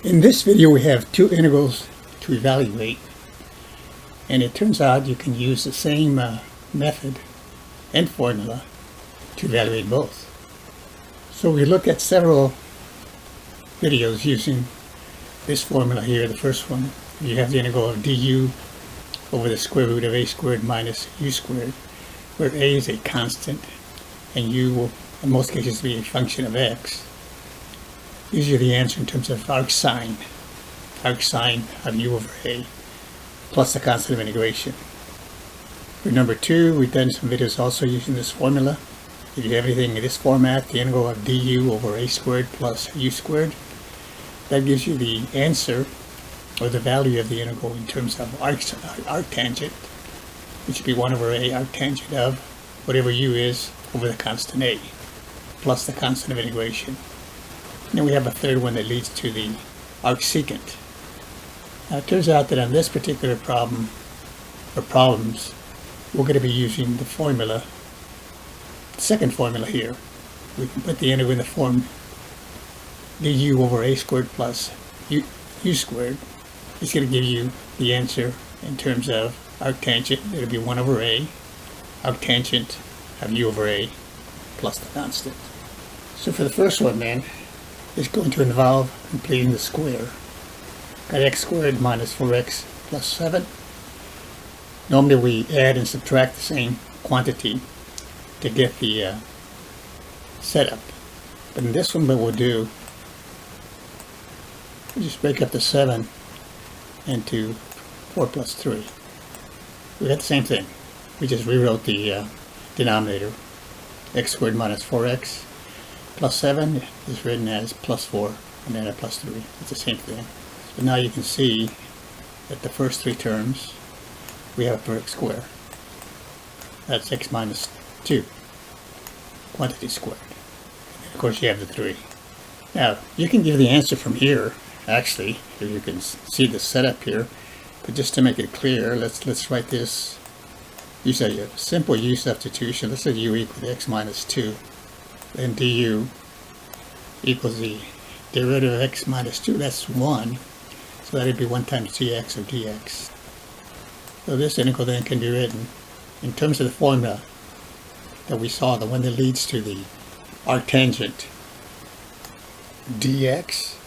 In this video we have two integrals to evaluate, and it turns out you can use the same method and formula to evaluate both. So we look at several videos using this formula here. The first one, you have the integral of du over the square root of a squared minus u squared, where a is a constant and u will in most cases be a function of x. Gives you the answer in terms of arc sine of u over a plus the constant of integration. For number two, we've done some videos also using this formula. If you have anything in this format, the integral of du over a squared plus u squared, that gives you the answer or the value of the integral in terms of arctangent, which would be 1 over a arctangent of whatever u is over the constant a plus the constant of integration. And then we have a third one that leads to the arcsecant. Now it turns out that on this particular problem, or problems, we're going to be using the formula, the second formula here. We can put the integral in the form du over a squared plus u squared. It's going to give you the answer in terms of arctangent. It'll be 1 over a arctangent of u over a plus the constant. So for the first one then, it's going to involve completing the square. Got x squared minus 4x plus 7. Normally we add and subtract the same quantity to get the setup. But in this one, what we'll do, we'll just break up the 7 into 4 plus 3. We got the same thing. We just rewrote the denominator. X squared minus 4x plus 7 is written as plus 4 and then a plus 3. It's the same thing. So now you can see that the first three terms we have for x squared. That's x minus 2, quantity squared. And of course you have the 3. Now you can give the answer from here, actually, if you can see the setup here, but just to make it clear, let's write this. Use a simple u substitution. Let's say u equals x minus 2. Then du equals the derivative of x minus 2. That's 1. So that would be 1 times dx of dx. So this integral then can be written in terms of the formula that we saw, the one that leads to the arctangent. Dx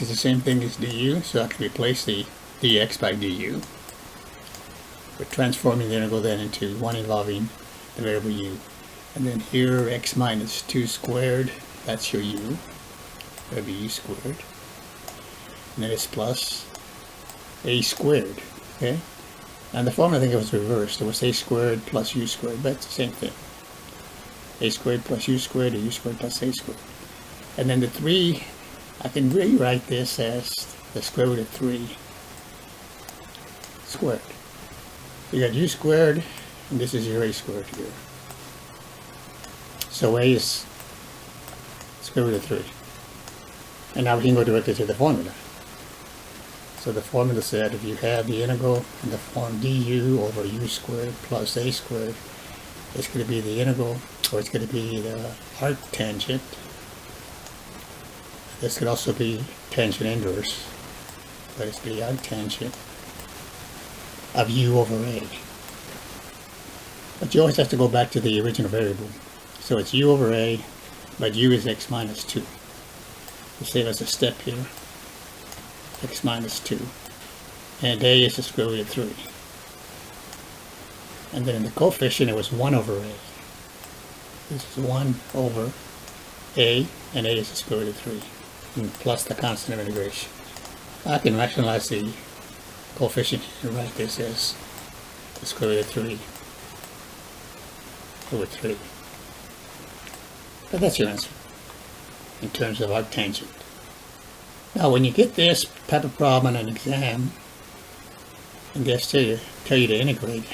is the same thing as du, so I can replace the dx by du. We're transforming the integral then into one involving the variable u. And then here, x minus 2 squared, that's your u. That would be u squared. And then it's plus a squared. Okay? And the formula, I think it was reversed. It was a squared plus u squared, but it's the same thing. A squared plus u squared, or u squared plus a squared. And then the 3, I can rewrite this as the square root of 3 squared. You got u squared, and this is your a squared here. So a is square root of 3. And now we can go directly to the formula. So the formula said if you have the integral in the form du over u squared plus a squared, it's going to be the integral, or it's going to be the arctangent. This could also be tangent inverse, but it's the arctangent of u over a. But you always have to go back to the original variable. So it's u over a, but u is x minus 2. Let's save us a step here. X minus 2. And a is the square root of 3. And then in the coefficient it was 1 over a. This is 1 over a, and a is the square root of 3. And plus the constant of integration. I can rationalize the coefficient and write this as the square root of 3 over 3. But that's your answer in terms of arctangent. Now when you get this type of problem on an exam, and they tell you to integrate,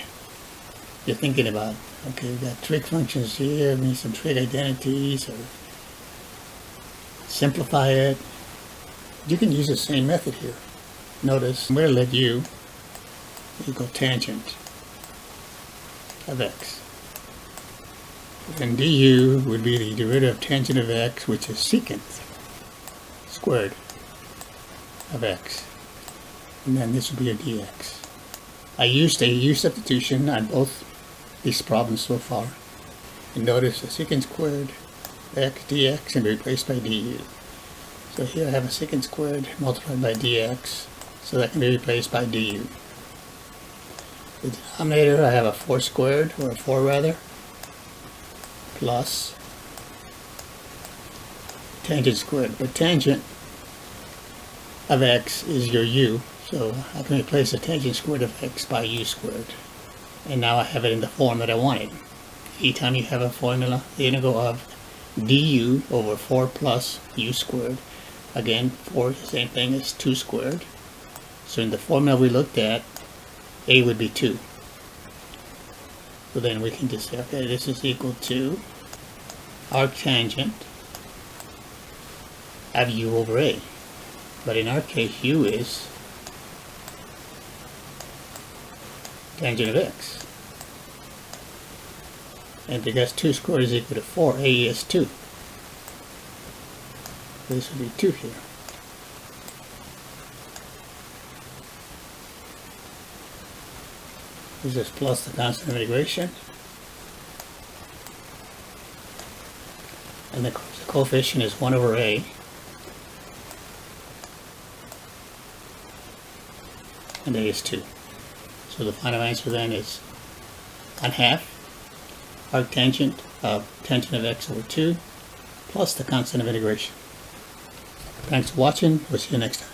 you're thinking about, okay, we've got trig functions here, we need some trig identities, or simplify it. You can use the same method here. Notice, I'm going to let u equal tangent of x. And du would be the derivative of tangent of x, which is secant squared. of x. And then this will be your dx. I used a U-substitution on both these problems so far. And notice the secant squared x dx can be replaced by du. So here I have a secant squared multiplied by dx, so that can be replaced by du. The denominator I have a 4 squared, or a 4 rather, plus tangent squared. But tangent of x is your u, so I can replace the tangent squared of x by u squared. And now I have it in the form that I wanted. Anytime you have a formula, the integral of du over 4 plus u squared. Again, 4 is the same thing as 2 squared. So in the formula we looked at, a would be 2. So then we can just say, okay, this is equal to arctangent of u over a. But in our case, u is tangent of x. And because 2 squared is equal to 4, a is 2. This would be 2 here. This is plus the constant of integration. And the coefficient is 1 over a. And a is 2. So the final answer then is 1/2 arctangent of tangent of x over 2 plus the constant of integration. Thanks for watching. We'll see you next time.